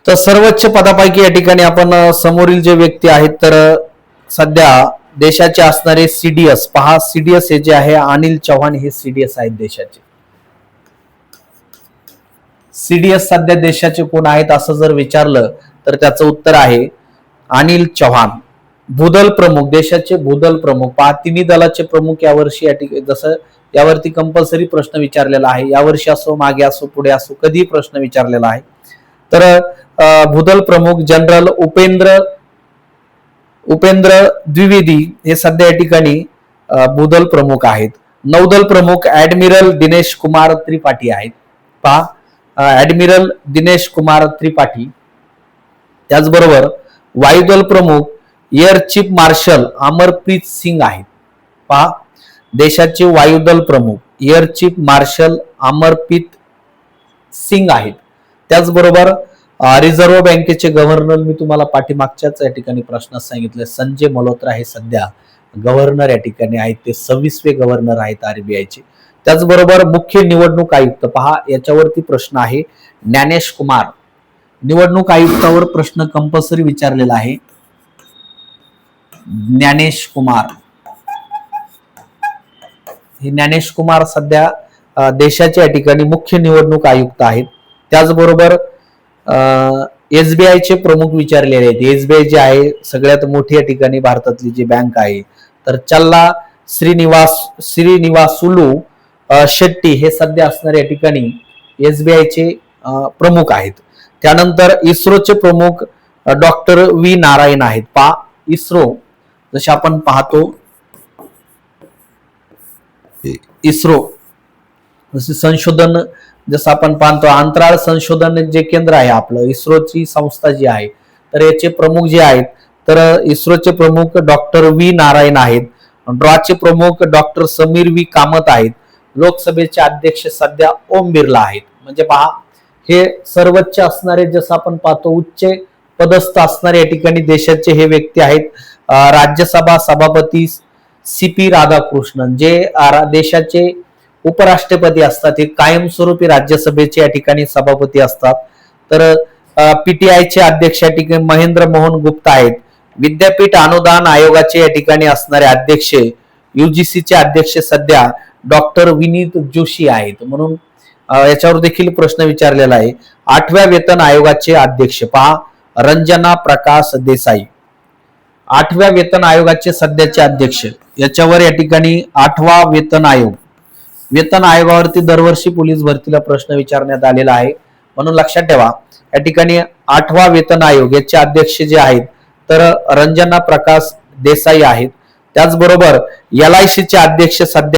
तर सर्वोच्च पदापैकी या ठिकाणी आपण समोरील जे व्यक्ती आहेत तर सध्या देशाचे असणारे सीडीएस पहा. सीडीएस हे जे आहे अनिल चव्हाण हे सीडीएस आहेत देशाचे. सीडीएस सध्या देशाचे कोण आहेत असं जर विचारलं तर त्याचं उत्तर आहे अनिल चव्हाण. भूदल प्रमुख, देशाचे भूदल प्रमुख पहा. तिन्ही दलाचे प्रमुख यावर्षी या ठिकाणी जसं यावरती कंपल्सरी प्रश्न विचारलेला आहे. यावर्षी असो, मागे असो, पुढे असो, कधी प्रश्न विचारलेला आहे. तर भूदल प्रमुख जनरल उपेंद्र द्विवेदी हे सध्या या ठिकाणी भूदल प्रमुख आहेत. नौदल प्रमुख ऍडमिरल दिनेश कुमार त्रिपाठी आहेत. पहा, ऍडमिरल दिनेश कुमार त्रिपाठी. त्याचबरोबर वायुदल प्रमुख air chief marshal Amarpreet Singh आहेत. पहा, देशाचे वायुदल प्रमुख air chief marshal Amarpreet Singh आहेत. त्याचबरोबर रिझर्व्ह बँकेचे गव्हर्नर मी तुम्हाला पाठीमागच्याच या ठिकाणी प्रश्न सांगितले, संजय मल्होत्रा हे सध्या गव्हर्नर या ठिकाणी आहेत. ते 26वे गव्हर्नर आहेत आरबीआयचे. त्याचबरोबर मुख्य निवडणूक आयुक्त पहा, याच्यावरती प्रश्न आहे ज्ञानेश कुमार. निवडणूक आयुक्तावर प्रश्न कंपल्सरी विचारलेला आहे. ज्ञानेश कुमार हे ज्ञानेश कुमार सध्या देशाचे या ठिकाणी मुख्य निवडणूक आयुक्त आहेत. त्याचबरोबर एसबीआयचे प्रमुख विचारलेले आहेत. एसबीआय जे आहे सगळ्यात मोठी या ठिकाणी भारतातली जी बँक आहे, तर चल्ला श्रीनिवासुलू शेट्टी हे सध्या असणारे या ठिकाणी एसबीआयचे प्रमुख आहेत. त्यानंतर इस्रोचे प्रमुख डॉक्टर व्ही नारायण आहेत. पहा, इस्रो जसे आपण पाहतो, इस्रो जसे संशोधन, जसं आपण पाहतो अंतराळ संशोधन जे केंद्र आहे आपलं, इस्रोची संस्था जी आहे, तर याचे प्रमुख जे आहेत तर इस्रोचे प्रमुख डॉक्टर व्ही नारायण आहेत. ड्रॉचे प्रमुख डॉक्टर समीर व्ही कामत आहेत. लोकसभेचे अध्यक्ष सध्या ओम बिर्ला आहेत. म्हणजे पहा, हे सर्वोच्च असणारे, जसं आपण पाहतो उच्च पदस्थ असणारे या ठिकाणी देशाचे हे व्यक्ती आहेत. राज्यसभा सभापती सीपी राधाकृष्णन जे देशाचे उपराष्ट्रपती असतात, हे कायमस्वरूपी राज्यसभेचे या ठिकाणी सभापती असतात. तर पीटीआयचे अध्यक्ष या ठिकाणी महेंद्र मोहन गुप्ता आहेत. विद्यापीठ अनुदान आयोगाचे या ठिकाणी असणारे अध्यक्ष, युजीसीचे अध्यक्ष सध्या डॉक्टर विनीत जोशी आहेत. म्हणून याच्यावर देखील प्रश्न विचारलेला आहे. 8व्या वेतन आयोगाचे अध्यक्ष पहा, रंजना प्रकाश देसाई. 8व्या वेतन आयोगाचे सध्याचे अध्यक्ष. याच्यावर या ठिकाणी 8वा वेतन आयोग, वेतन आयोगावरती दरवर्षी पोलीस भरतीला प्रश्न विचारण्यात आलेला आहे. म्हणून लक्षात ठेवा, या ठिकाणी 8वा वेतन आयोग याचे अध्यक्ष जे आहेत तर रंजना प्रकाश देसाई आहेत. त्याचबरोबर LIC चे अध्यक्ष सध्या